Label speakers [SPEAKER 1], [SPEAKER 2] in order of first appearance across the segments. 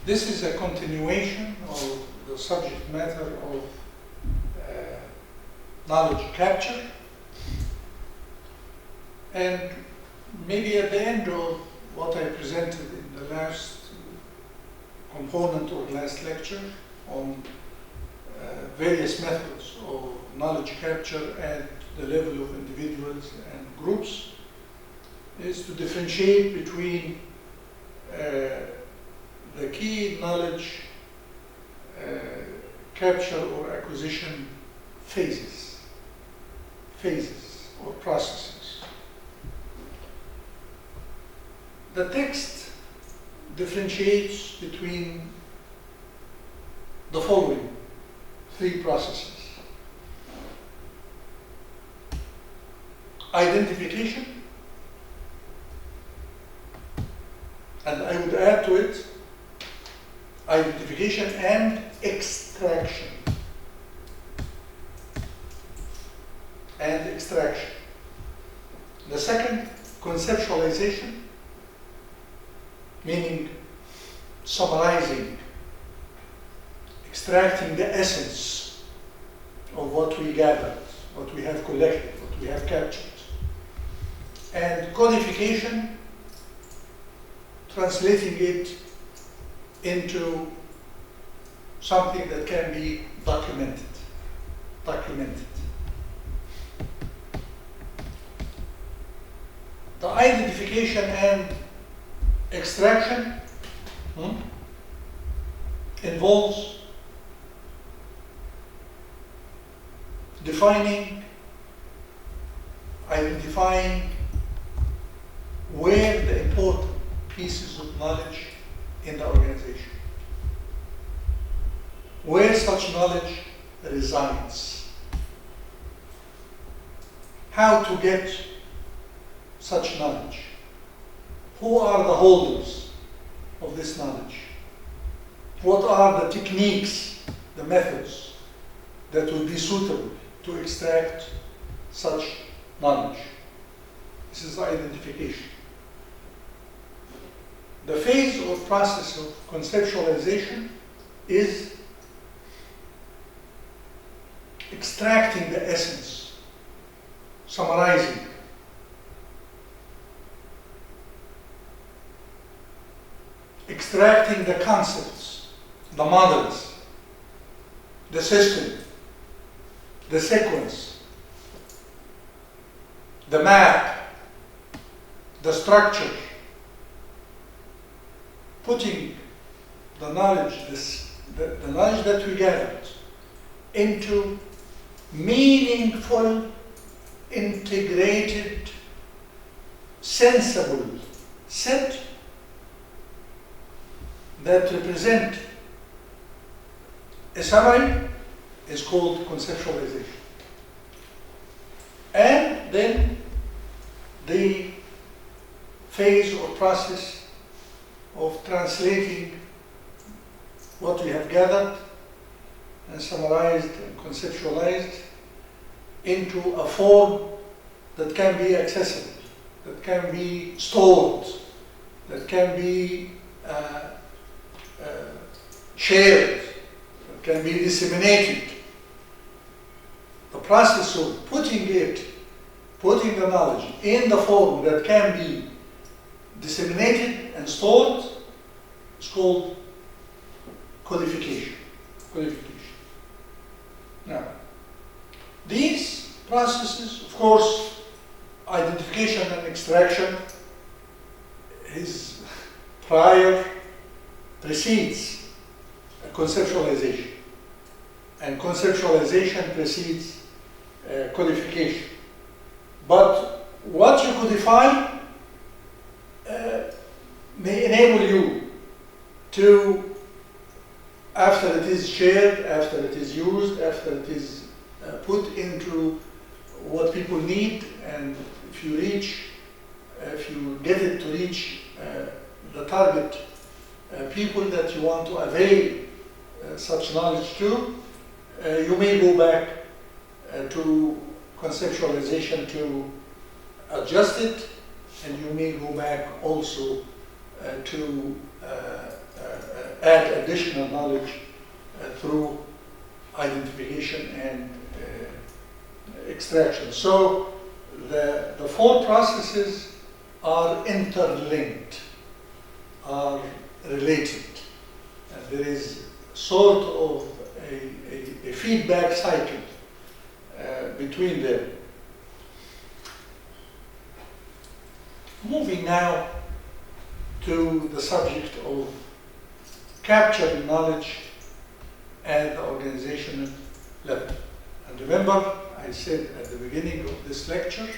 [SPEAKER 1] This is a continuation of the subject matter of knowledge capture. And maybe at the end of what I presented in the last component or last lecture on various methods of knowledge capture at the level of individuals and groups, is to differentiate between the key knowledge capture or acquisition phases or processes. The text differentiates between the following three processes: identification, and I would add to it identification and extraction. The second, conceptualization, meaning summarizing, extracting the essence of what we gathered, what we have collected, what we have captured. And codification, translating it into something that can be documented. The identification and extraction involves identifying where the important pieces of knowledge in the organization, where such knowledge resides, how to get such knowledge, who are the holders of this knowledge, what are the techniques, the methods that would be suitable to extract such knowledge. This is the identification. The phase or process of conceptualization is extracting the essence, summarizing, extracting the concepts, the models, the system, the sequence, the map, the structure, putting the knowledge, the knowledge that we gathered into meaningful, integrated, sensible set that represent a summary is called conceptualization. And then the phase or process of translating what we have gathered and summarized and conceptualized into a form that can be accessible, that can be stored, that can be shared, that can be disseminated. The process of putting the knowledge in the form that can be disseminated and stored is called codification. Now, these processes, of course, identification and extraction is precedes conceptualization, and conceptualization precedes codification. But what you codify may enable you to, after it is shared, after it is used, after it is put into what people need, and if you get it to reach the target people that you want to avail such knowledge to, you may go back to conceptualization to adjust it, and you may go back also to add additional knowledge through identification and extraction. So the four processes are interlinked, are related. And there is sort of a feedback cycle between them. Moving now to the subject of capturing knowledge at the organizational level. And remember, I said at the beginning of this lecture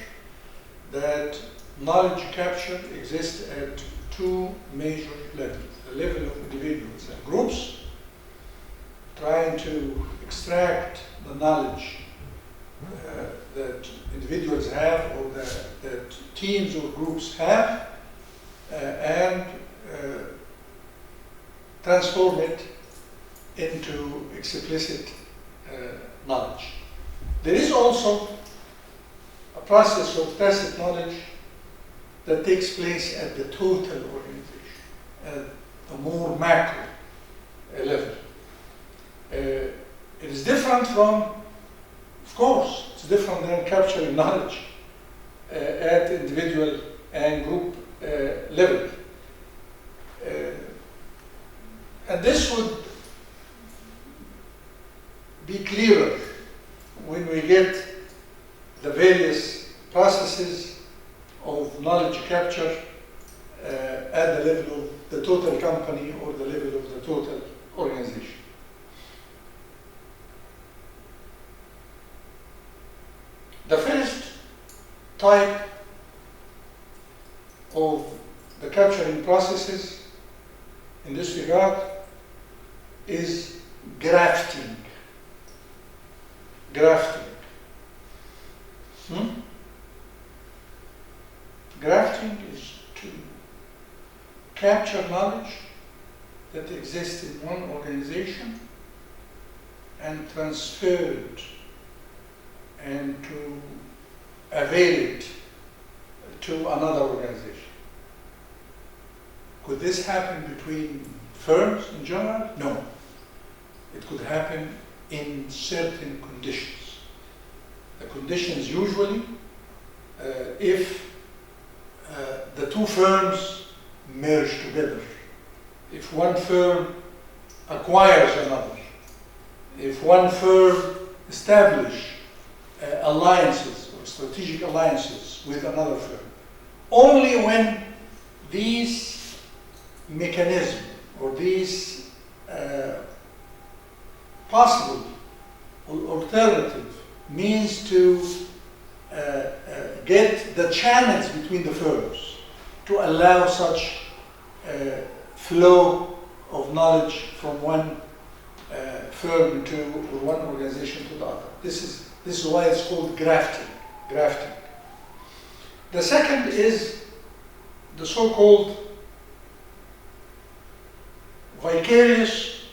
[SPEAKER 1] that knowledge capture exists at two major levels. The level of individuals and groups, trying to extract the knowledge that individuals have or that teams or groups have and transform it into explicit knowledge. There is also a process of tacit knowledge that takes place at the total organization, at a more macro level. It is different from, of course, it's different than capturing knowledge at individual and group level. And this would be clearer when we get the various processes of knowledge capture at the level of the total company or the level of the total organization. The first type of the capturing processes in this regard is grafting. Grafting. Grafting is to capture knowledge that exists in one organization and transfer it and to avail it to another organization. Could this happen between firms in general? No. It could happen in certain conditions. The conditions usually, if the two firms merge together, if one firm acquires another, if one firm establishes alliances or strategic alliances with another firm. Only when these mechanisms or these possible or alternative means to get the channels between the firms to allow such flow of knowledge from one firm to or one organization to the other. This is why it's called grafting. Grafting. The second is the so-called vicarious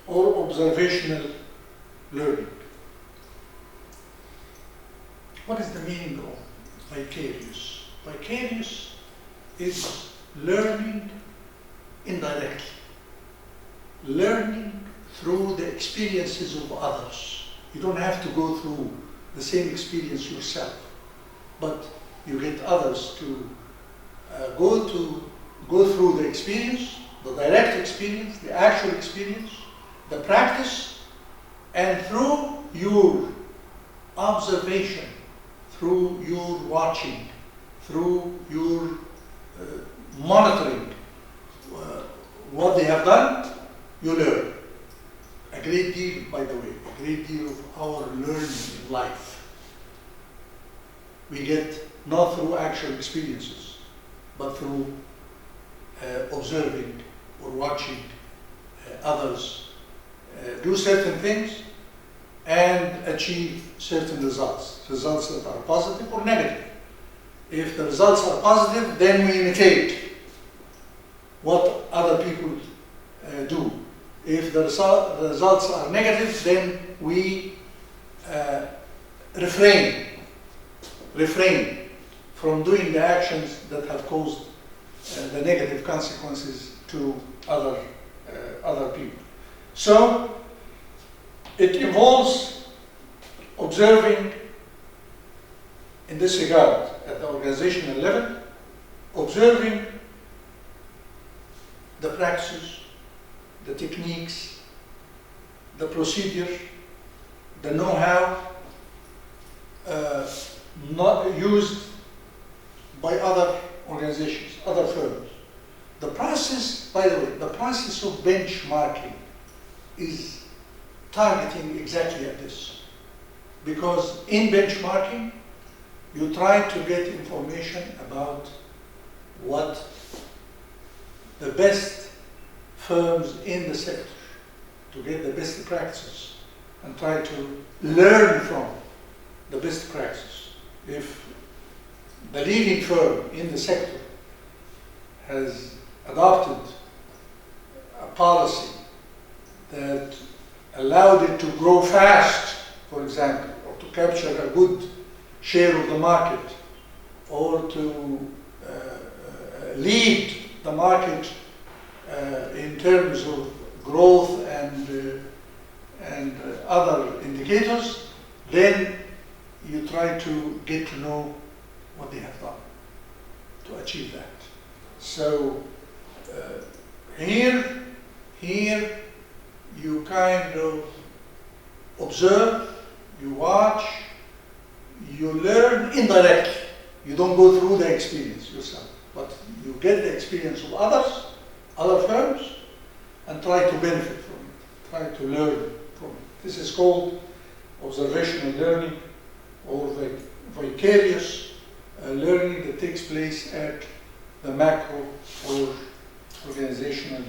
[SPEAKER 1] or observational learning. What is the meaning of vicarious? Vicarious is learning indirectly, learning through the experiences of others. You don't have to go through the same experience yourself, but you get others to go through the experience, the direct experience, the actual experience, the practice, and through your observation, through your watching, through your monitoring what they have done, you learn. A great deal, by the way, a great deal of our learning in life we get not through actual experiences, but through observing or watching others do certain things and achieve certain results that are positive or negative. If the results are positive, then we imitate what other people do. If the results are negative, then we refrain from doing the actions that have caused the negative consequences to other other people. So it involves observing in this regard at the organizational level, observing the practices, the techniques, the procedure, the know-how not used by other organizations, other firms. The process, by the way, the process of benchmarking is targeting exactly at this. Because in benchmarking, you try to get information about what the best firms in the sector, to get the best practices and try to learn from the best practices. If the leading firm in the sector has adopted a policy that allowed it to grow fast, for example, or to capture a good share of the market, or to lead the market in terms of growth and other indicators, then you try to get to know what they have done to achieve that. So here you kind of observe, you watch, you learn indirectly. You don't go through the experience yourself, but you get the experience of others, other firms, and try to benefit from it, try to learn from it. This is called observational learning, or the vicarious learning that takes place at the macro or organizational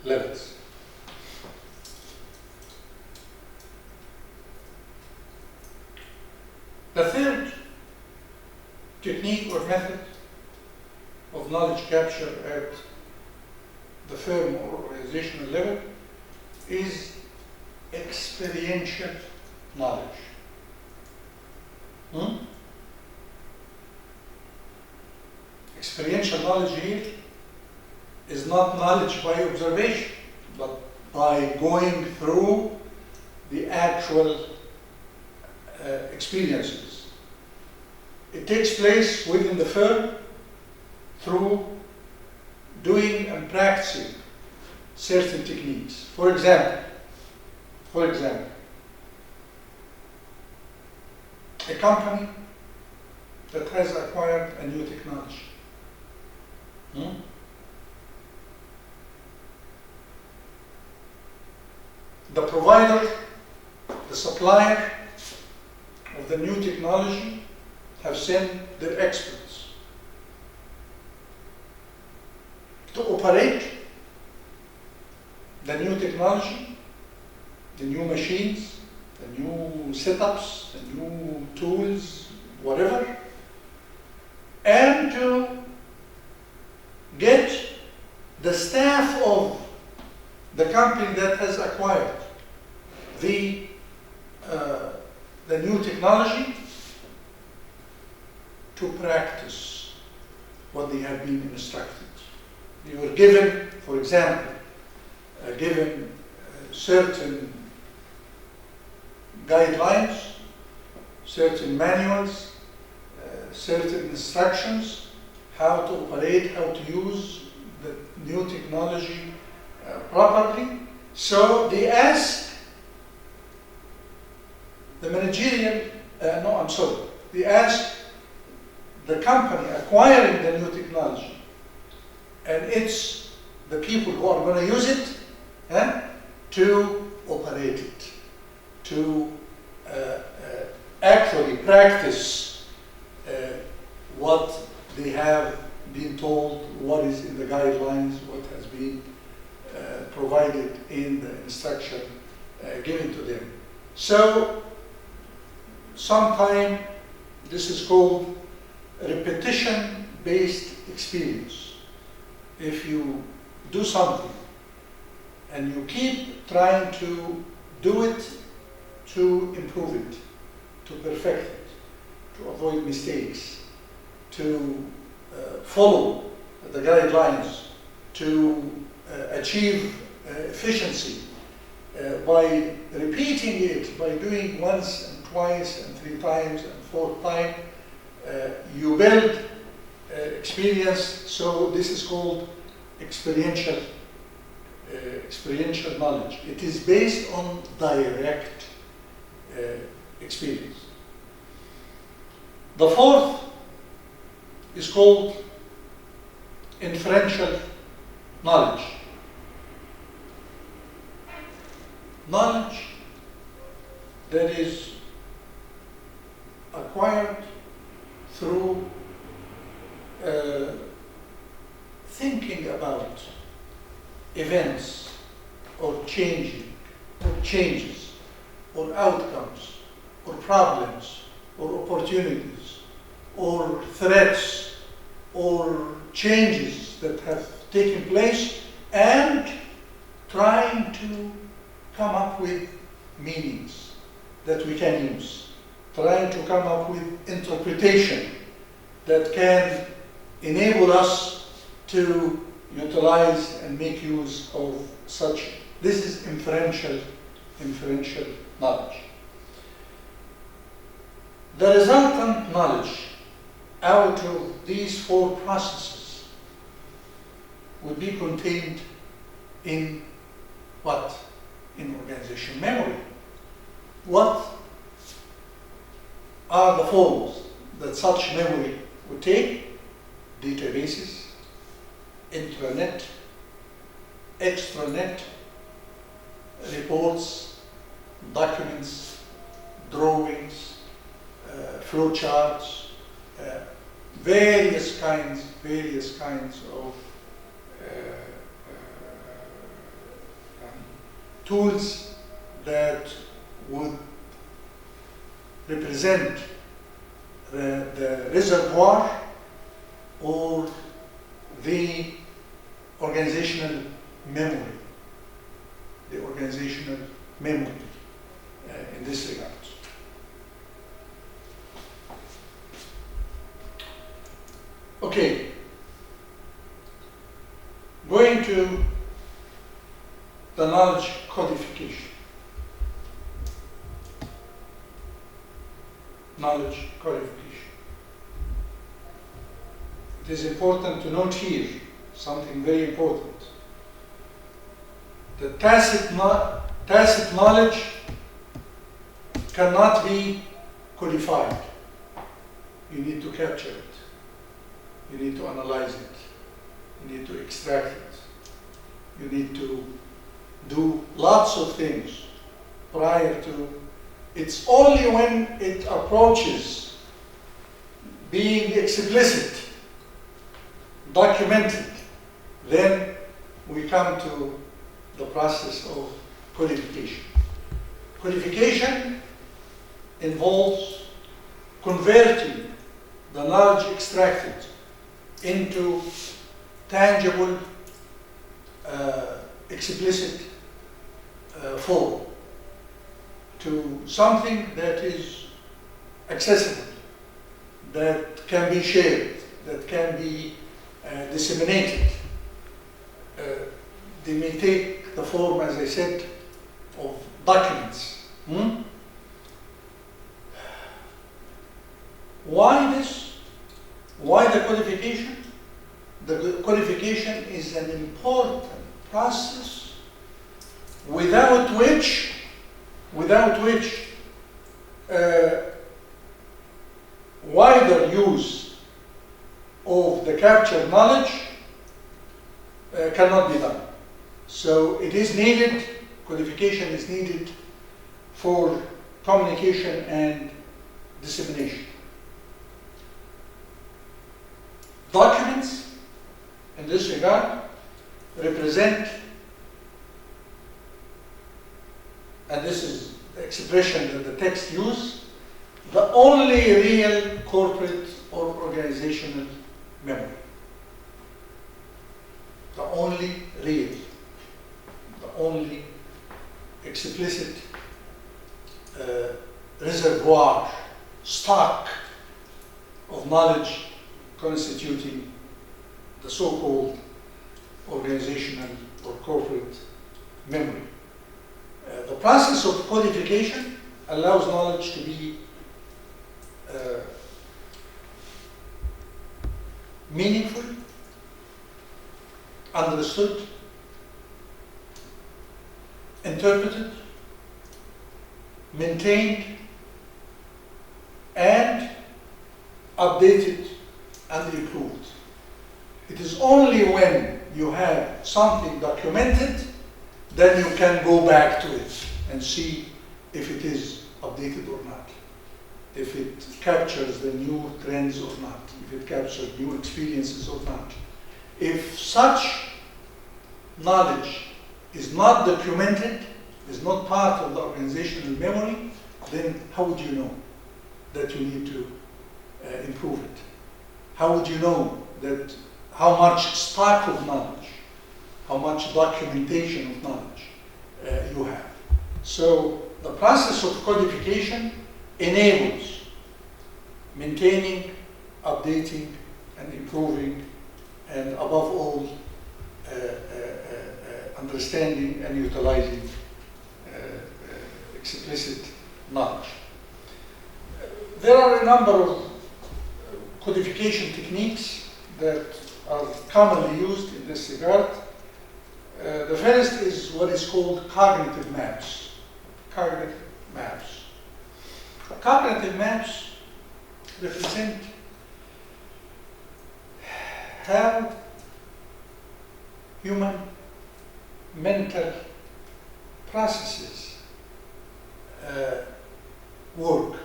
[SPEAKER 1] levels. The third technique or method of knowledge capture at the firm or organizational level is experiential knowledge. Experiential knowledge here is not knowledge by observation, but by going through the actual experiences. It takes place within the firm through doing and practicing certain techniques. For example, a company that has acquired a new technology. The provider, the supplier of the new technology have sent their experts to operate the new technology, the new machines, the new setups, the new tools, whatever, and to get the staff of the company that has acquired the new technology to practice what they have been instructed. They were given, for example, certain guidelines, certain manuals, certain instructions, how to operate, how to use the new technology properly. So they ask the managerial, they ask the company acquiring the new technology, and it's the people who are going to use it to operate it, to actually practice what they have been told, what is in the guidelines, what has been provided in the instruction given to them. So sometimes this is called repetition-based experience. If you do something and you keep trying to do it, to improve it, to perfect it, to avoid mistakes, to follow the guidelines, to achieve efficiency by repeating it, by doing once and twice and 3 times and 4th time, you build experience. So this is called experiential knowledge. It is based on direct experience. The 4th is called inferential knowledge. Knowledge that is acquired through thinking about events or changes or outcomes or problems or opportunities or threats or changes that have taken place, and trying to come up with meanings that we can use, trying to come up with interpretation that can enable us to utilize and make use of such. This is inferential knowledge. The resultant knowledge out of these 4 processes would be contained in what? In organization memory. What are the forms that such memory would take? Databases, intranet, extranet, reports, documents, drawings, flowcharts, various kinds of tools that would represent the reservoir or the organizational memory, in this regard. Okay, going to the knowledge codification. Knowledge codification. It is important to note here something very important. The tacit knowledge cannot be codified. You need to capture it. You need to analyze it. You need to extract it. You need to do lots of things prior to. It's only when it approaches being explicit, documented, then we come to the process of codification. Codification involves converting the knowledge extracted into tangible, explicit form, to something that is accessible, that can be shared, that can be disseminated. They may take the form, as I said, of documents. Why this? Why the codification? The codification is an important process without which wider use of the captured knowledge cannot be done. So it is needed, codification is needed for communication and dissemination. Documents, in this regard, represent, and this is the expression that the text uses, the only real corporate or organizational memory. The only real, the only explicit reservoir, stock of knowledge constituting the so-called organizational or corporate memory. The process of codification allows knowledge to be meaningful, understood, interpreted, maintained, and updated and improved. It is only when you have something documented that you can go back to it and see if it is updated or not, if it captures the new trends or not, if it captures new experiences or not. If such knowledge is not documented, is not part of the organizational memory, then how would you know that you need to improve it? How would you know that how much stock of knowledge, how much documentation of knowledge you have? So the process of codification enables maintaining, updating, and improving, and above all, understanding and utilizing explicit knowledge. There are a number of codification techniques that are commonly used in this regard. The first is what is called cognitive maps. Cognitive maps. Cognitive maps represent how human mental processes work,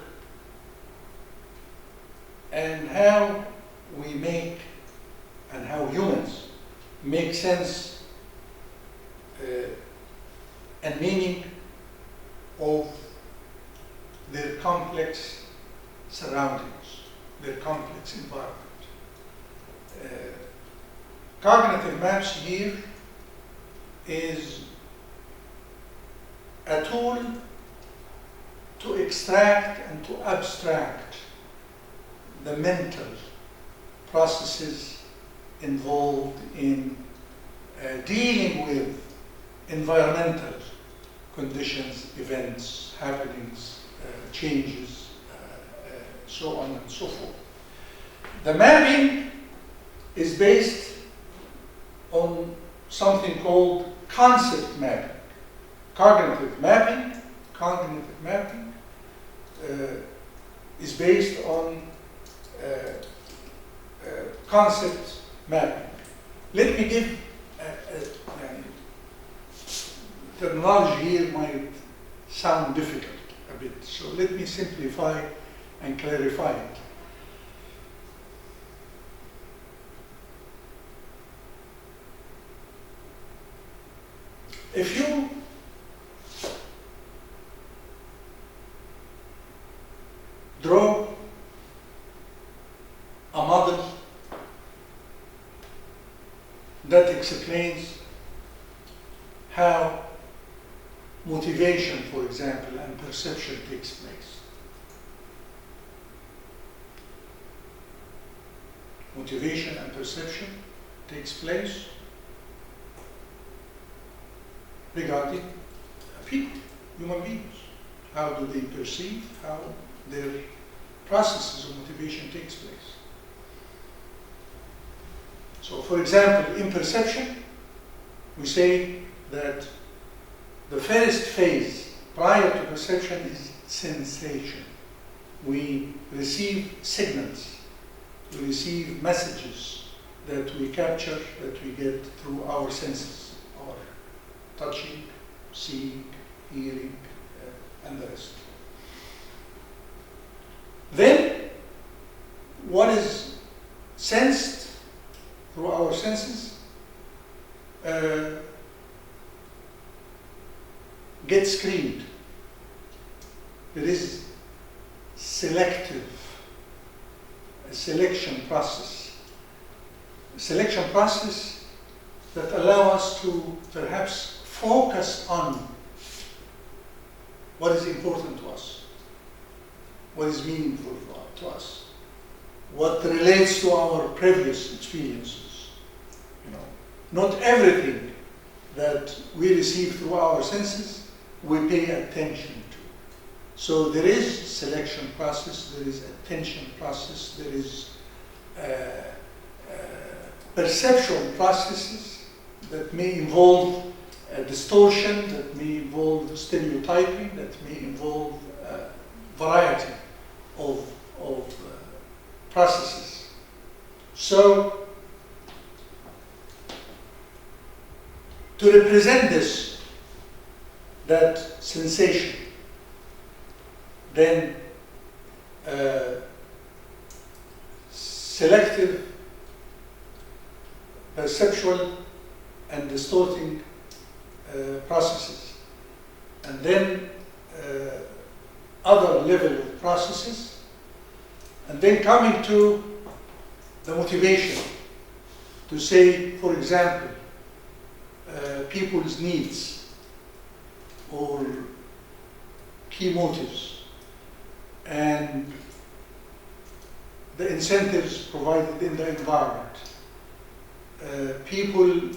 [SPEAKER 1] and how we make, and how humans make sense and meaning of their complex surroundings, their complex environment. Cognitive maps here is a tool to extract and to abstract the mental processes involved in dealing with environmental conditions, events, happenings, changes, so on and so forth. The mapping is based on something called concept mapping. Cognitive mapping is based on concept mapping. Let me give terminology here might sound difficult a bit, so let me simplify and clarify it. If you draw a model that explains how motivation, for example, and perception takes place. Motivation and perception takes place regarding people, human beings. How do they perceive, how their processes of motivation takes place. So, for example, in perception, we say that the first phase prior to perception is sensation. We receive signals, we receive messages that we capture, that we get through our senses, our touching, seeing, hearing, and the rest. Then, what is sensed through our senses gets screened. There is a selection process. A selection process that allow us to perhaps focus on what is important to us, what is meaningful to us, what relates to our previous experiences. Not everything that we receive through our senses, we pay attention to. So there is selection process, there is attention process, there is perceptual processes that may involve distortion, that may involve stereotyping, that may involve a variety of processes. So to represent this, that sensation, then selective, perceptual, and distorting processes, and then other level of processes, and then coming to the motivation to say, for example, people's needs or key motives and the incentives provided in the environment. People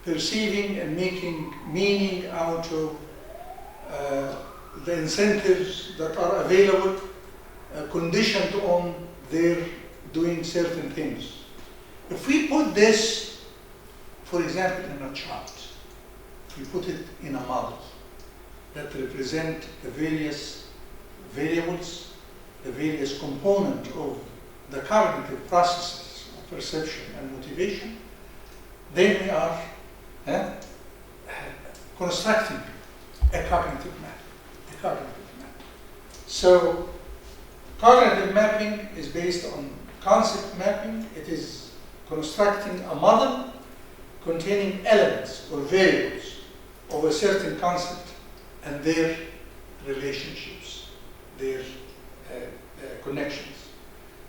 [SPEAKER 1] perceiving and making meaning out of the incentives that are available, conditioned on their doing certain things. If we put this, for example, in a chart, if we put it in a model that represent the various variables, the various components of the cognitive processes of perception and motivation, then we are constructing a cognitive map. So cognitive mapping is based on concept mapping. It is constructing a model containing elements or variables of a certain concept and their relationships, their connections.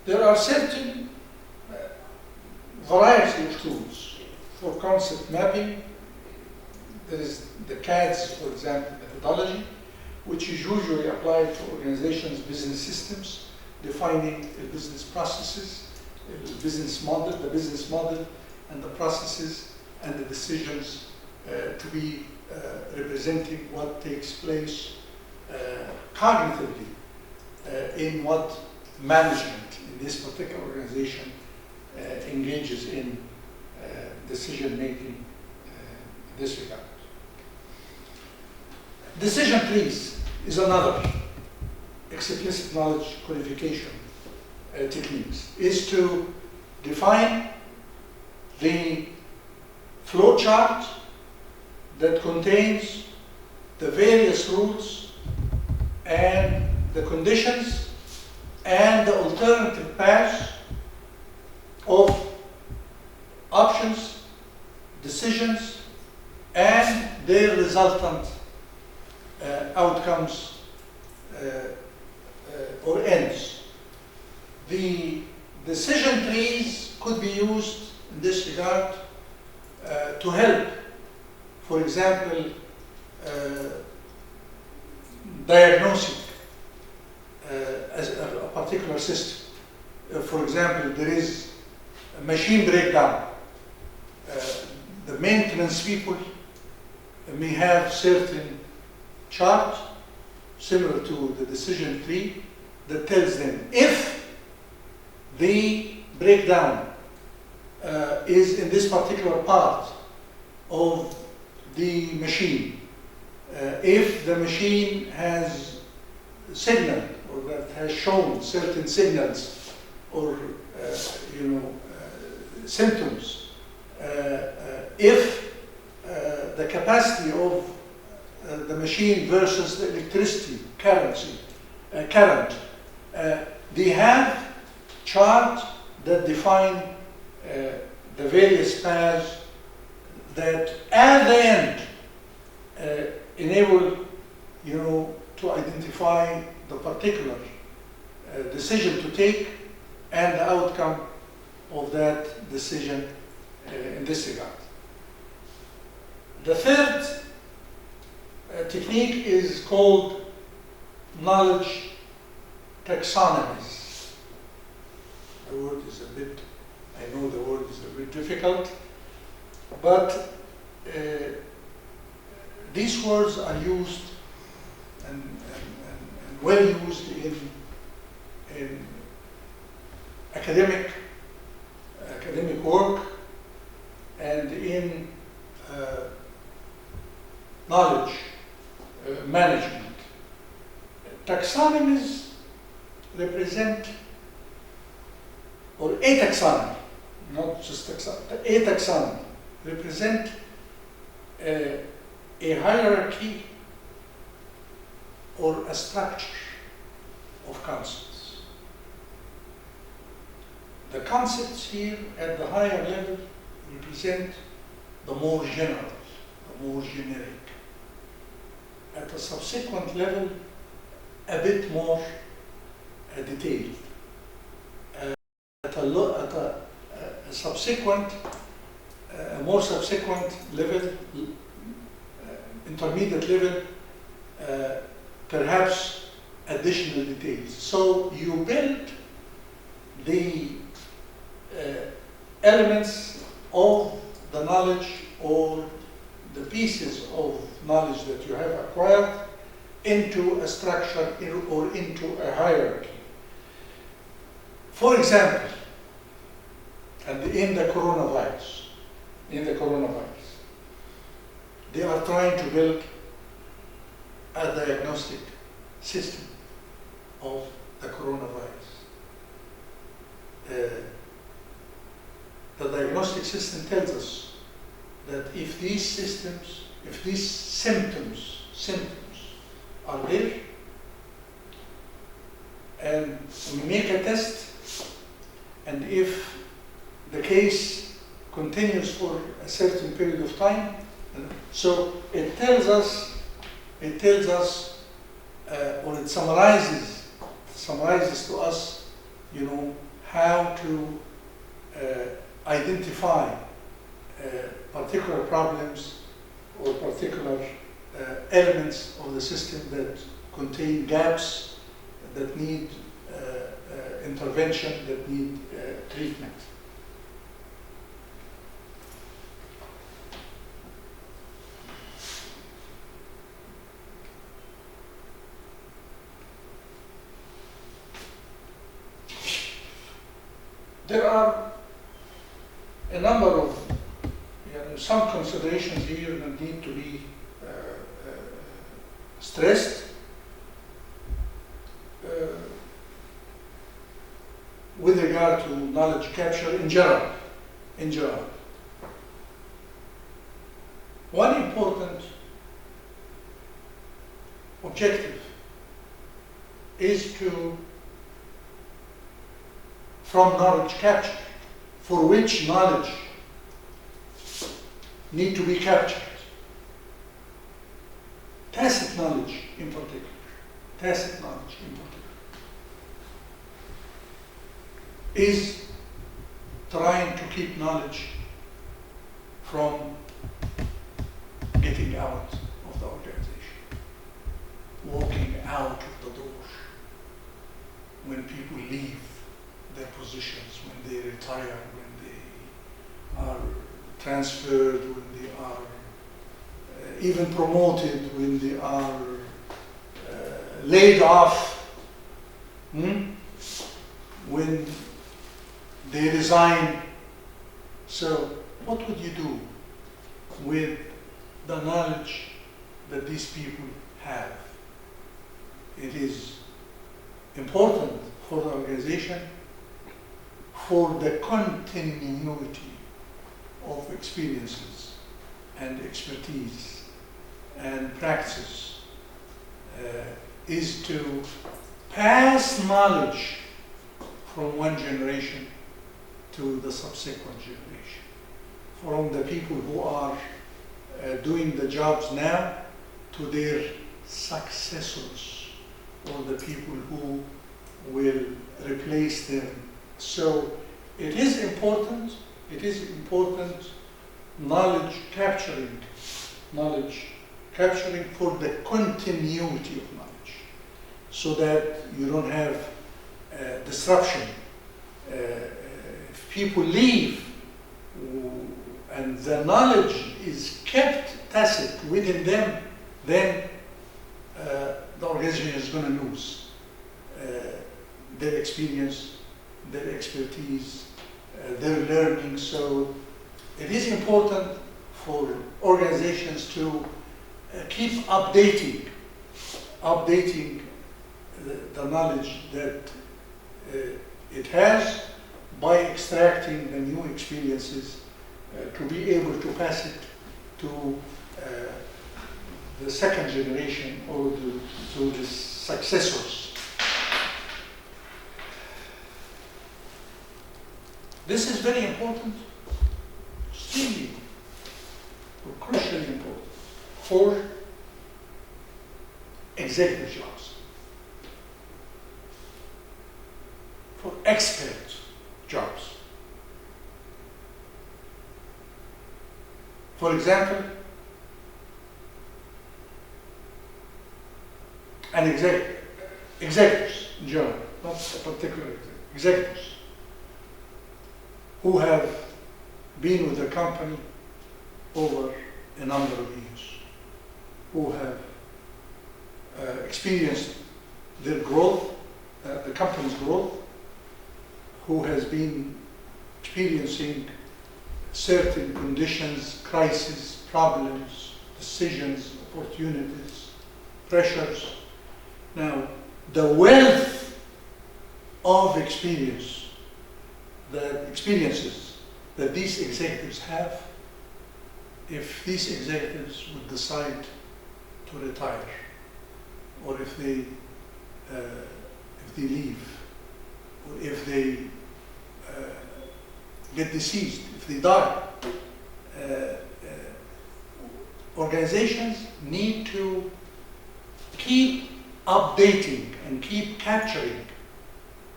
[SPEAKER 1] There are certain variety of tools for concept mapping. There is the CADS, for example, methodology, which is usually applied to organizations' business systems, defining the business processes, the business model, and the processes and the decisions to be representing what takes place cognitively in what management in this particular organization engages in decision making in this regard. Decision trees is another explicit knowledge qualification techniques, is to define the flow chart that contains the various rules and the conditions and the alternative paths of options, decisions, and their resultant outcomes or ends. The decision trees could be used in this regard to help, for example, diagnosing as a particular system. For example, there is a machine breakdown. The maintenance people may have certain chart similar to the decision tree that tells them if the breakdown is in this particular part of the machine, if the machine has signaled or that has shown certain signals or symptoms, if the capacity of the machine versus the electricity current, they have charts that define the various paths that at the end enable to identify the particular decision to take and the outcome of that decision in this regard. The third technique is called knowledge taxonomies. The word is I know the word is a bit difficult, but these words are used and well used in academic work and in knowledge management. Taxonomies represent, or a taxonomy, not just taxonomy, a taxonomy represent a hierarchy or a structure of concepts. The concepts here at the higher level represent the more general, the more generic. At the subsequent level, a bit more detailed. At a subsequent, more subsequent level, intermediate level, perhaps additional details. So you build the elements of the knowledge or the pieces of knowledge that you have acquired into a structure or into a hierarchy. For example, in the coronavirus, they are trying to build a diagnostic system of the coronavirus. The diagnostic system tells us that if these symptoms are there, and we make a test, and if the case continues for a certain period of time, so it tells us, or it summarizes to us, how to identify particular problems or particular elements of the system that contain gaps, that need intervention, that need treatment. There are a number of some considerations here that need to be stressed with regard to knowledge capture in general. One important objective is from knowledge capture, for which knowledge need to be captured. Tacit knowledge in particular. Is trying to keep knowledge from getting out of the organization, walking out of the door. When people leave their positions, when they retire, when they are transferred, when they are even promoted, when they are laid off, when they resign. So what would you do with the knowledge that these people have? It is important for the organization for the continuity of experiences and expertise and practice is to pass knowledge from one generation to the subsequent generation, from the people who are doing the jobs now to their successors, or the people who will replace them. So it is important knowledge capturing for the continuity of knowledge, so that you don't have disruption. If people leave and the knowledge is kept tacit within them, then the organization is going to lose their experience, their expertise, their learning. So it is important for organizations to keep updating the knowledge that it has by extracting the new experiences to be able to pass it to the second generation or to the successors. This is very important, extremely or crucially important for executive jobs, for expert jobs. For example, an executives in general, not a particular executives, who have been with the company over a number of years, who have experienced their growth, the company's growth, who has been experiencing certain conditions, crises, problems, decisions, opportunities, pressures. Now, the wealth of experiences that these executives have, if these executives would decide to retire, or if they leave, or if they get deceased, if they die, organizations need to keep updating and keep capturing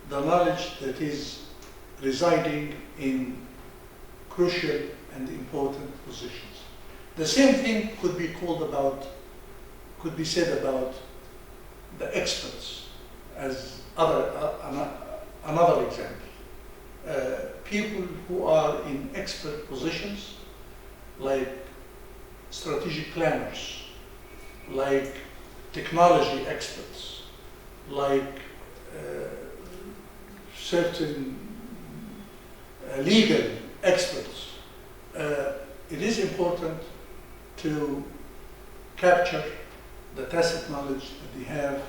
[SPEAKER 1] the knowledge that is residing in crucial and important positions. The same thing could be said about the experts as another example. People who are in expert positions, like strategic planners, like technology experts, like certain legal experts. It is important to capture the tacit knowledge that they have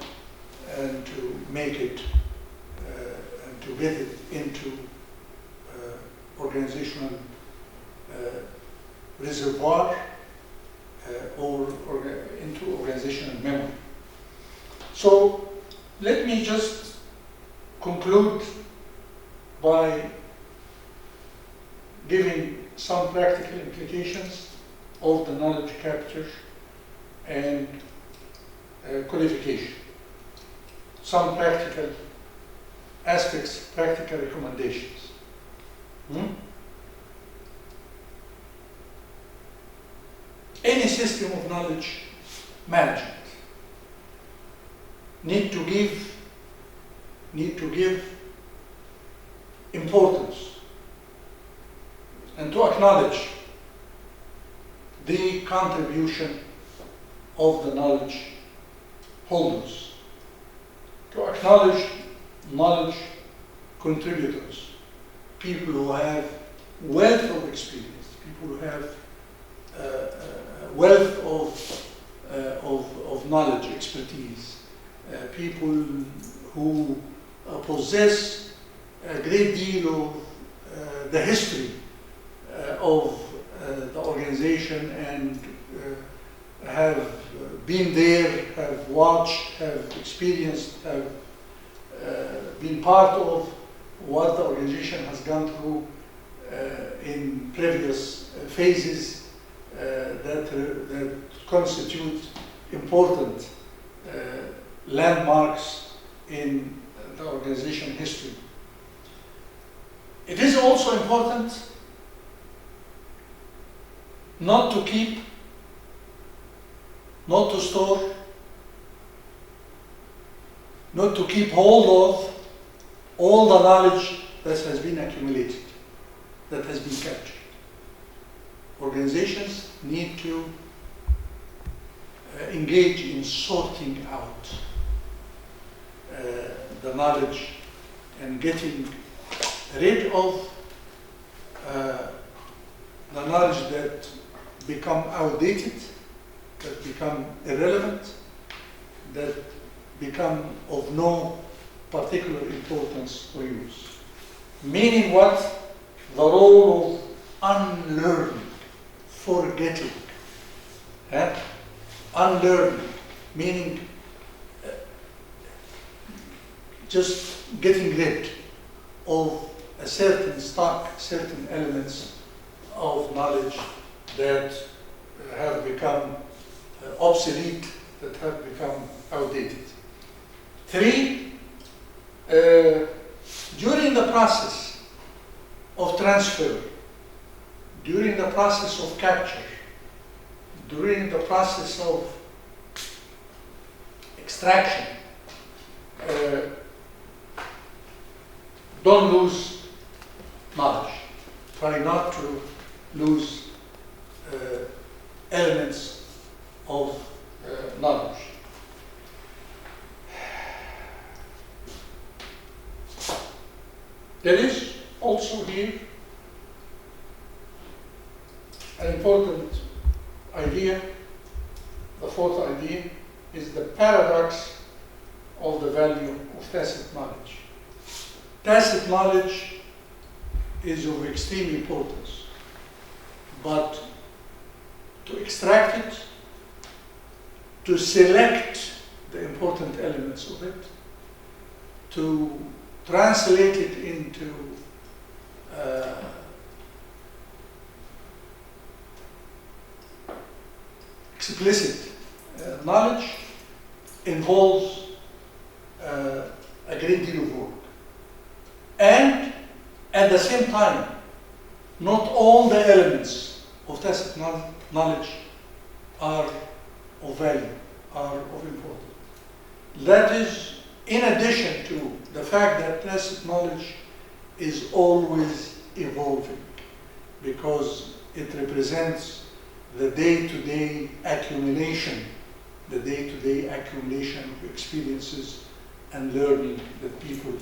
[SPEAKER 1] and to make it and to get it into organizational reservoir or into organizational memory. So let me just conclude by giving some practical implications of the knowledge capture and codification. Some practical aspects, practical recommendations. Any system of knowledge management need to give importance and to acknowledge the contribution of the knowledge holders, to acknowledge knowledge contributors, people who have wealth of experience, people who have wealth of knowledge, expertise, people who possess a great deal of the history of the organization and have been there, have watched, have experienced, have been part of what the organization has gone through in previous phases that constitute important landmarks in the organization history. It is also important not to keep, not to store, not to keep hold of all the knowledge that has been accumulated, that has been captured. organizations need to engage in sorting out the knowledge and getting rid of the knowledge that become outdated, that become irrelevant, that become of no particular importance or use. Meaning what? The role of unlearning, forgetting. Unlearning, meaning just getting rid of a certain stock, certain elements of knowledge that have become obsolete, that have become outdated. 3, during the process of transfer, during the process of capture, during the process of extraction, don't lose knowledge. Try not to lose elements of knowledge. There is also here an important idea. The 4th idea is the paradox of the value of tacit knowledge. Tacit knowledge is of extreme importance, but to extract it, to select the important elements of it, to translate it into explicit knowledge involves a great deal of work. And at the same time, not all the elements of tacit knowledge are of value, are of importance. That is in addition to the fact that tacit knowledge is always evolving, because it represents the day-to-day accumulation, of experiences and learning that people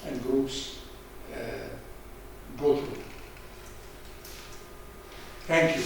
[SPEAKER 1] and groups go through. Thank you.